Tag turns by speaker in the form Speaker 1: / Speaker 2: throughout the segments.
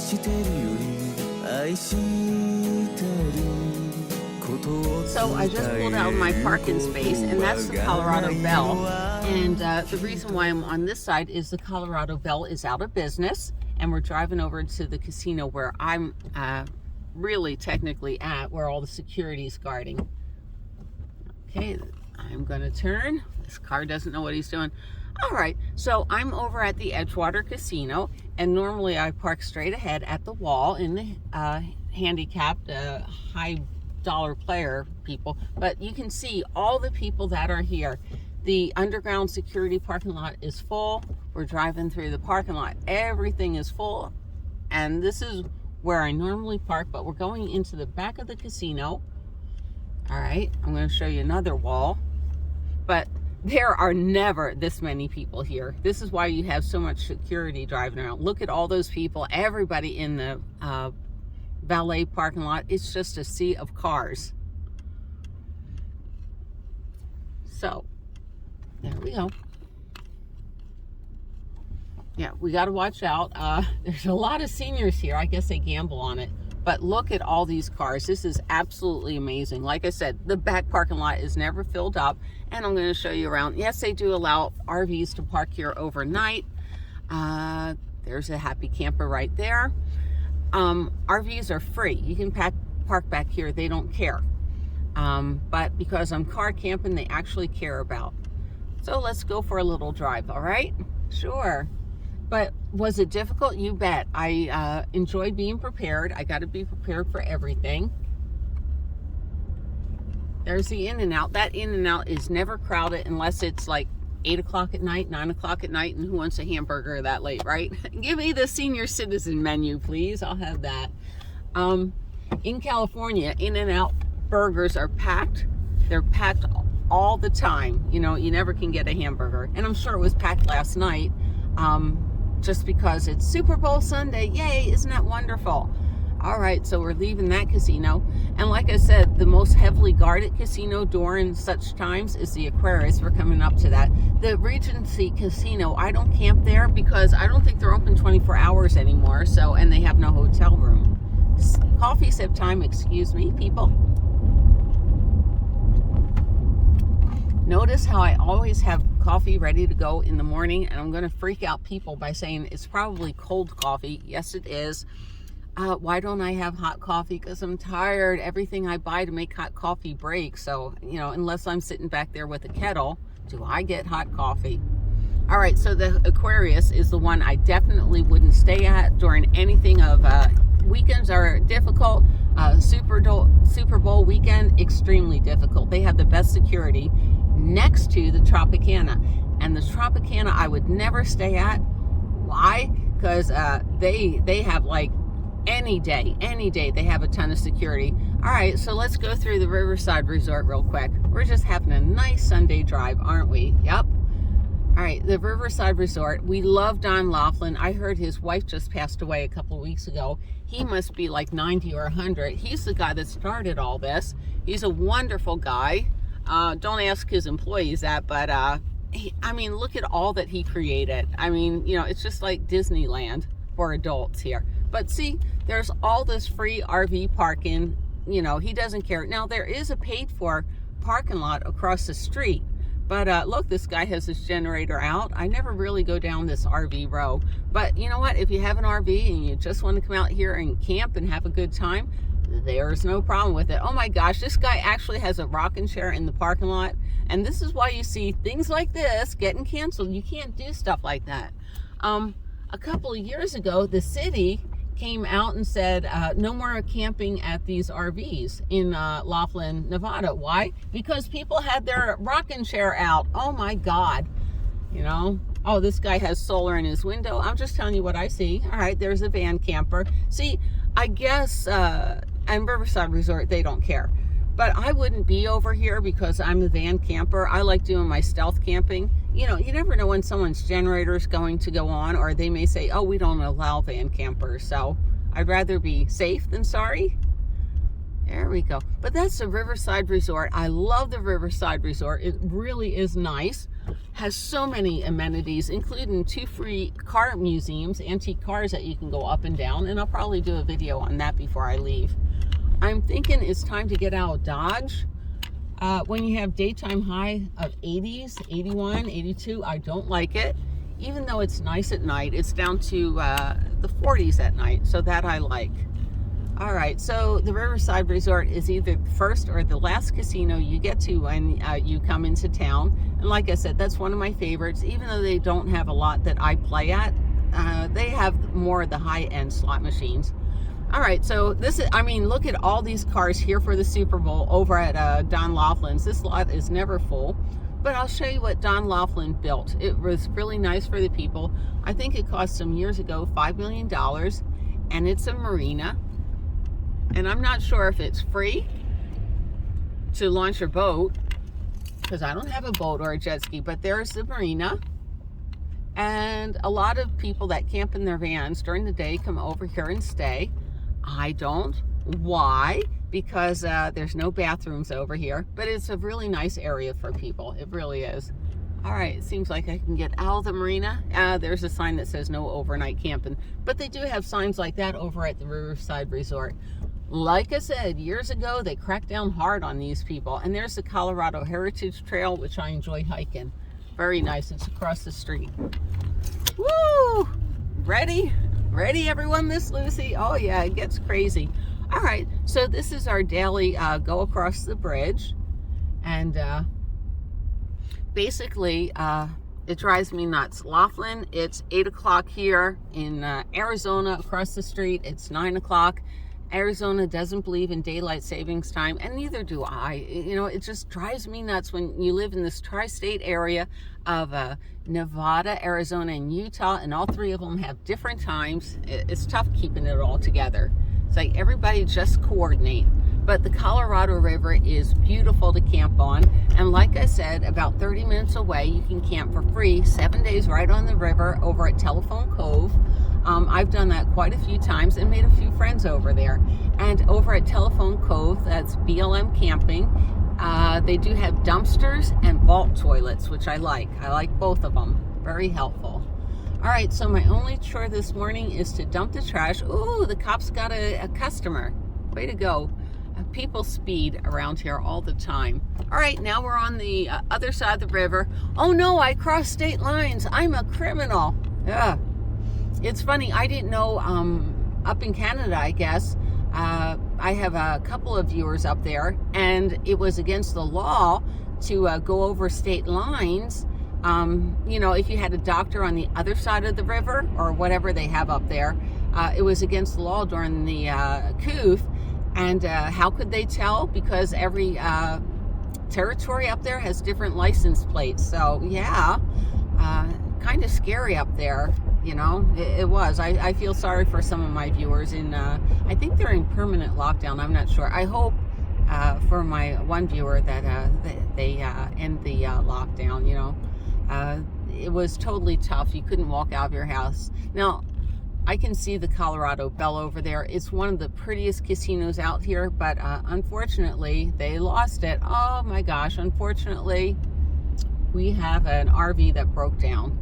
Speaker 1: So I just pulled out of my parking space, and that's the Colorado Bell. And the reason why I'm on this side is the Colorado Bell is out of business, and we're driving over to the casino where I'm really technically at, where all the security is guarding. Okay, I'm gonna turn. This car doesn't know what he's doing. All right, so I'm over at the Edgewater Casino, and normally I park straight ahead at the wall in the handicapped high dollar player people, but you can see all the people that are here. The underground security parking lot is full. We're driving through the parking lot. Everything is full, and this is where I normally park, but we're going into the back of the casino. All right, I'm going to show you another wall, but there are never this many people here. This is why you have so much security driving around. Look at all those people, everybody in the valet parking lot. It's just a sea of cars. So there we go. Yeah, we got to watch out. There's a lot of seniors here. I guess they gamble on it. But look at all these cars. This is absolutely amazing. Like I said, the back parking lot is never filled up. And I'm going to show you around. Yes, they do allow RVs to park here overnight. There's a happy camper right there. RVs are free. You can park back here. They don't care. But because I'm car camping, they actually care about. So let's go for a little drive, all right? Sure. But was it difficult? You bet. I enjoyed being prepared. I got to be prepared for everything. There's the In-N-Out. That In-N-Out is never crowded unless it's like 8 o'clock at night, 9 o'clock at night, and who wants a hamburger that late, right? Give me the senior citizen menu, please. I'll have that. In California, In-N-Out burgers are packed. They're packed all the time. You know, you never can get a hamburger. And I'm sure it was packed last night, just because it's Super Bowl Sunday. Yay, isn't that wonderful? All right, so we're leaving that casino. And like I said, the most heavily guarded casino during such times is the Aquarius. We're coming up to that. The Regency Casino, I don't camp there because I don't think they're open 24 hours anymore. So, and they have no hotel room. Coffee sip time, excuse me, people. Notice how I always have coffee ready to go in the morning, and I'm going to freak out people by saying it's probably cold coffee. Yes, it is. Why don't I have hot coffee? Because I'm tired. Everything I buy to make hot coffee breaks. So, you know, unless I'm sitting back there with a kettle, do I get hot coffee? All right, so the Aquarius is the one I definitely wouldn't stay at during anything of weekends are difficult. Super Bowl weekend, extremely difficult. They have the best security next to the Tropicana. And the Tropicana I would never stay at. Why? Because they have like any day they have a ton of security. All right, so let's go through the Riverside Resort real quick. We're just having a nice Sunday drive, aren't we? Yep. All right, the Riverside Resort. We love Don Laughlin. I heard his wife just passed away a couple of weeks ago. He must be like 90 or 100. He's the guy that started all this. He's a wonderful guy. Don't ask his employees that, but I mean, look at all that he created. I mean, you know, it's just like Disneyland for adults here. But see, there's all this free RV parking. You know, he doesn't care. Now, there is a paid-for parking lot across the street. But look, this guy has his generator out. I never really go down this RV row. But you know what? If you have an RV and you just want to come out here and camp and have a good time, there's no problem with it. Oh my gosh, this guy actually has a rocking chair in the parking lot. And this is why you see things like this getting canceled. You can't do stuff like that. A couple of years ago, the city came out and said no more camping at these RVs in Laughlin, Nevada. Why? Because people had their rocking chair out. Oh my God. You know, oh, this guy has solar in his window. I'm just telling you what I see. All right, there's a van camper. See, I guess in Riverside Resort, they don't care. But I wouldn't be over here because I'm a van camper. I like doing my stealth camping. You know, you never know when someone's generator is going to go on, or they may say, oh, we don't allow van campers. So I'd rather be safe than sorry. There we go. But that's the Riverside Resort. I love the Riverside Resort. It really is nice. has so many amenities, including 2 free car museums, antique cars that you can go up and down, and I'll probably do a video on that before I leave. I'm thinking it's time to get out of Dodge. When you have daytime high of 80s, 81, 82, I don't like it. Even though it's nice at night, it's down to the 40s at night, so that I like. All right, so the Riverside Resort is either the first or the last casino you get to when you come into town. And like I said, that's one of my favorites. Even though they don't have a lot that I play at, they have more of the high-end slot machines. All right, so this is, I mean, look at all these cars here for the Super Bowl over at Don Laughlin's. This lot is never full, but I'll show you what Don Laughlin built. It was really nice for the people. I think it cost some years ago $5 million, and it's a marina. And I'm not sure if it's free to launch your boat, because I don't have a boat or a jet ski, but there's the marina. And a lot of people that camp in their vans during the day come over here and stay. I don't. Why? Because there's no bathrooms over here, but it's a really nice area for people. It really is. All right, it seems like I can get out of the marina. There's a sign that says no overnight camping, but they do have signs like that over at the Riverside Resort. Like I said, years ago, they cracked down hard on these people. And there's the Colorado Heritage Trail, which I enjoy hiking. Very nice. It's across the street. Woo! Ready? Ready, everyone, Miss Lucy? Oh, yeah, it gets crazy. All right, so this is our daily go across the bridge. And basically, it drives me nuts. Laughlin, it's 8 o'clock here. In Arizona, across the street, it's 9 o'clock. Arizona doesn't believe in daylight savings time, and neither do I. You know, it just drives me nuts when you live in this tri-state area of Nevada, Arizona, and Utah, and all three of them have different times. It's tough keeping it all together. It's like everybody just coordinate. But the Colorado River is beautiful to camp on, and like I said, about 30 minutes away, you can camp for free 7 days right on the river over at Telephone Cove. I've done that quite a few times and made a few friends over there. And over at Telephone Cove, that's BLM Camping, they do have dumpsters and vault toilets, which I like. I like both of them. Very helpful. All right, so my only chore this morning is to dump the trash. Ooh, the cops got a customer. Way to go. People speed around here all the time. All right, now we're on the other side of the river. Oh no, I crossed state lines. I'm a criminal. Yeah. It's funny, I didn't know, up in Canada, I guess, I have a couple of viewers up there, and it was against the law to go over state lines. You know, if you had a doctor on the other side of the river, or whatever they have up there, it was against the law during the coup. And how could they tell? Because every territory up there has different license plates. So, yeah, kind of scary up there. You know, it was. I feel sorry for some of my viewers. I think they're in permanent lockdown. I'm not sure. I hope for my one viewer that they end the lockdown, you know. It was totally tough. You couldn't walk out of your house. Now, I can see the Colorado Bell over there. It's one of the prettiest casinos out here, but unfortunately, they lost it. Oh my gosh, unfortunately, we have an RV that broke down.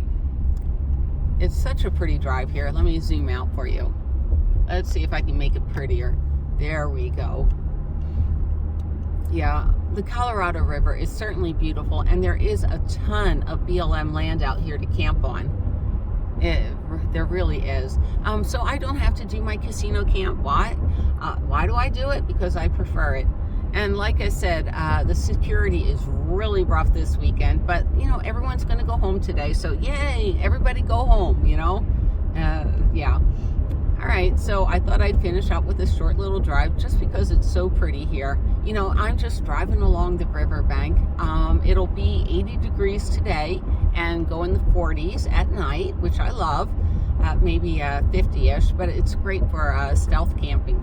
Speaker 1: It's such a pretty drive here. Let me zoom out for you. Let's see if I can make it prettier. There we go. Yeah, the Colorado River is certainly beautiful, and there is a ton of BLM land out here to camp on. There really is. So I don't have to do my casino camp. Why? Why do I do it? Because I prefer it. And like I said, the security is really rough this weekend, but you know, everyone's going to go home today. So yay, everybody go home, you know? Yeah. All right, so I thought I'd finish up with a short little drive just because it's so pretty here. You know, I'm just driving along the riverbank. It'll be 80 degrees today and go in the 40s at night, which I love. Maybe 50-ish, but it's great for stealth camping.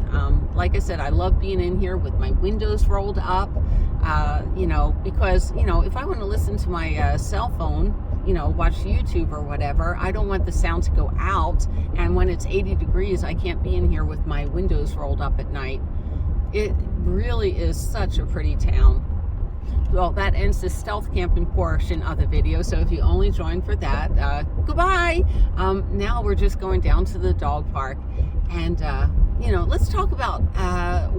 Speaker 1: Like I said, I love being in here with my windows rolled up, you know, because, you know, if I want to listen to my cell phone, you know, watch YouTube or whatever, I don't want the sound to go out. And when it's 80 degrees, I can't be in here with my windows rolled up at night. It really is such a pretty town. Well, that ends the stealth camping portion of the video. So if you only joined for that, goodbye. Now we're just going down to the dog park. And, let's talk about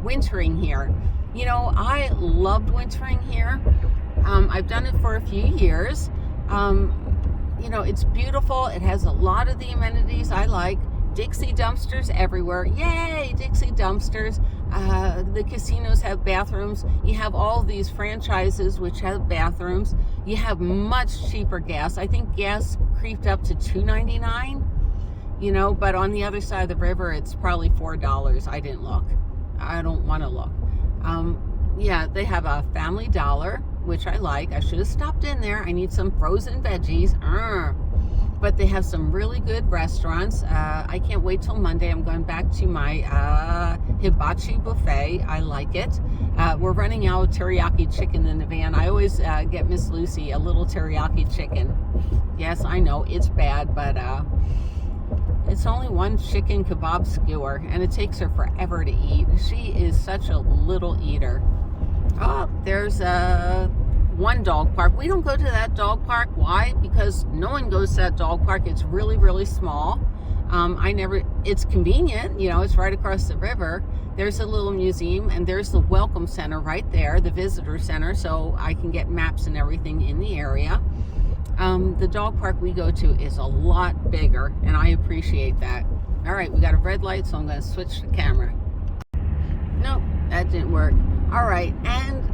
Speaker 1: wintering here. I loved wintering here. I've done it for a few years. It's beautiful. It has a lot of the amenities I like. Dixie dumpsters everywhere. Yay, Dixie dumpsters. The casinos have bathrooms. You have all these franchises which have bathrooms. You have much cheaper gas. I think gas creeped up to $2.99, but on the other side of the river, it's probably $4. I didn't look. I don't want to look. They have a Family Dollar, which I like. I should have stopped in there. I need some frozen veggies. But they have some really good restaurants. I can't wait till Monday. I'm going back to my hibachi buffet. I like it. We're running out of teriyaki chicken in the van. I always get Miss Lucy a little teriyaki chicken. Yes, I know it's bad, but it's only one chicken kebab skewer, and it takes her forever to eat. She is such a little eater. Oh, there's one dog park. We don't go to that dog park. Why? Because no one goes to that dog park. It's really, really small. It's convenient, it's right across the river. There's a little museum, and there's the welcome center right there, the visitor center, so I can get maps and everything in the area. The dog park we go to is a lot bigger, and I appreciate that. All right, we got a red light, so I'm going to switch the camera. Nope, that didn't work. All right, and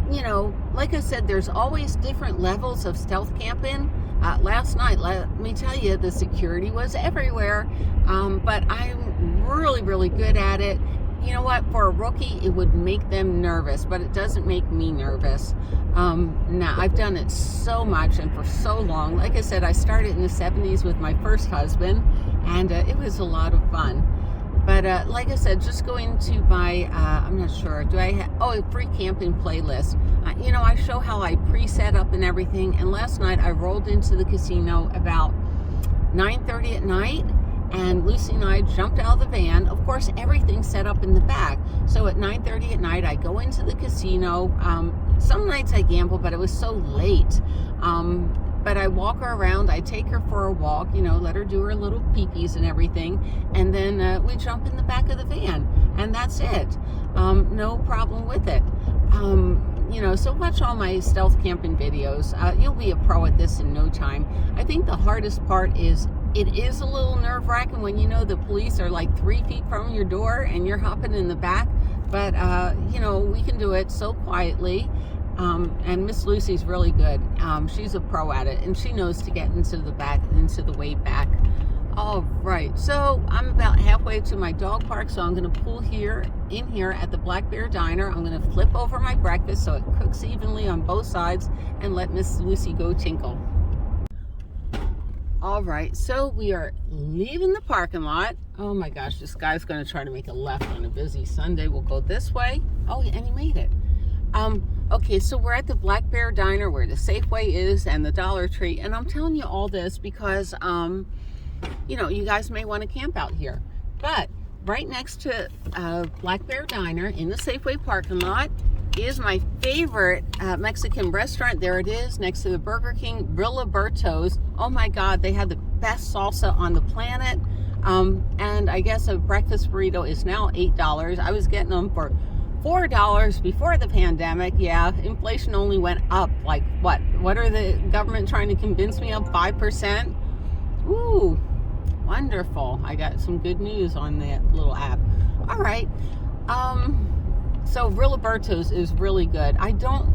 Speaker 1: like I said, there's always different levels of stealth camping. Last night, let me tell you, the security was everywhere, but I'm really, really good at it. You know what? For a rookie, it would make them nervous, but it doesn't make me nervous. Now, I've done it so much and for so long. Like I said, I started in the 70s with my first husband, and it was a lot of fun. But like I said, just going to my, I'm not sure, do I have, a free camping playlist. I show how I pre-set up and everything. And last night I rolled into the casino about 9:30 at night, and Lucy and I jumped out of the van. Of course, everything's set up in the back. So at 9:30 at night, I go into the casino. Some nights I gamble, but it was so late. But I walk her around, I take her for a walk, let her do her little peepees and everything. And then we jump in the back of the van, and that's it. No problem with it. So watch all my stealth camping videos. You'll be a pro at this in no time. I think the hardest part is it is a little nerve-wracking when the police are like 3 feet from your door and you're hopping in the back. But, we can do it so quietly. And Miss Lucy's really good. She's a pro at it, and she knows to get into the way back. All right, so I'm about halfway to my dog park, so I'm going to pull in here at the Black Bear Diner. I'm going to flip over my breakfast so it cooks evenly on both sides, and let Miss Lucy go tinkle. All right, so we are leaving the parking lot. Oh my gosh, this guy's going to try to make a left on a busy Sunday. We'll go this way. Oh, and he made it. Okay, so we're at the Black Bear Diner where the Safeway is and the Dollar Tree, and I'm telling you all this because you guys may want to camp out here. But right next to Black Bear Diner in the Safeway parking lot is my favorite Mexican restaurant. There it is, next to the Burger King, Riverside. Oh my God, they have the best salsa on the planet. And I guess a breakfast burrito is now $8. I was getting them for $4 before the pandemic. Yeah, inflation only went up like what? What are the government trying to convince me of? 5%? Ooh, wonderful. I got some good news on that little app. All right. So Riverside is really good. I don't,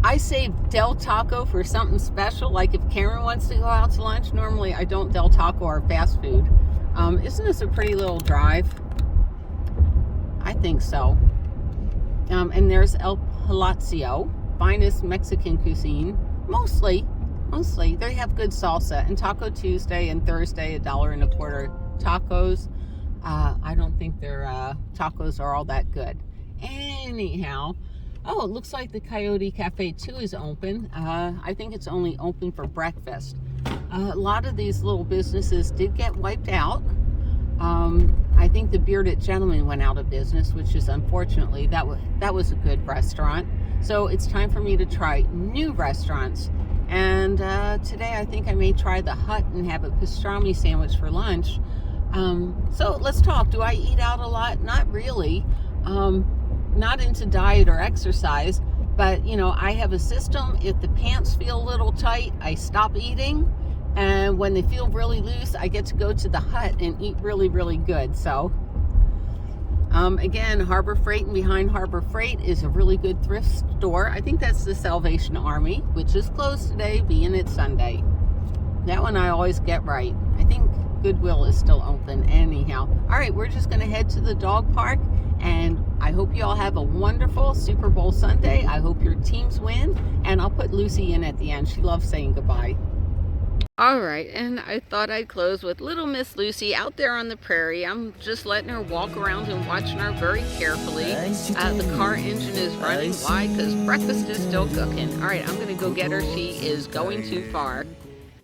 Speaker 1: I save Del Taco for something special. Like if Karen wants to go out to lunch, normally I don't Del Taco or fast food. Isn't this a pretty little drive? I think so. And there's El Palacio, finest Mexican cuisine. Mostly. They have good salsa. And Taco Tuesday and Thursday, $1.25 tacos. I don't think their tacos are all that good. Anyhow, oh, it looks like the Coyote Cafe 2 is open. I think it's only open for breakfast. A lot of these little businesses did get wiped out. I think the Bearded Gentleman went out of business, which is unfortunately, that was a good restaurant. So it's time for me to try new restaurants. And today I think I may try the Hut and have a pastrami sandwich for lunch. So let's talk. Do I eat out a lot? Not really. Not into diet or exercise, but you know, I have a system. If the pants feel a little tight, I stop eating. And when they feel really loose, I get to go to the Hut and eat really, really good. So again, Harbor Freight, and behind Harbor Freight is a really good thrift store. I think that's the Salvation Army, which is closed today, being it's Sunday. That one I always get right. I think Goodwill is still open anyhow. All right, we're just going to head to the dog park, and I hope you all have a wonderful Super Bowl Sunday. I hope your teams win, and I'll put Lucy in at the end. She loves saying goodbye. All right, and I thought I'd close with little Miss Lucy out there on the prairie. I'm just letting her walk around and watching her very carefully. The car engine is running. Why? Because breakfast is still cooking. All right, I'm going to go get her. She is going too far.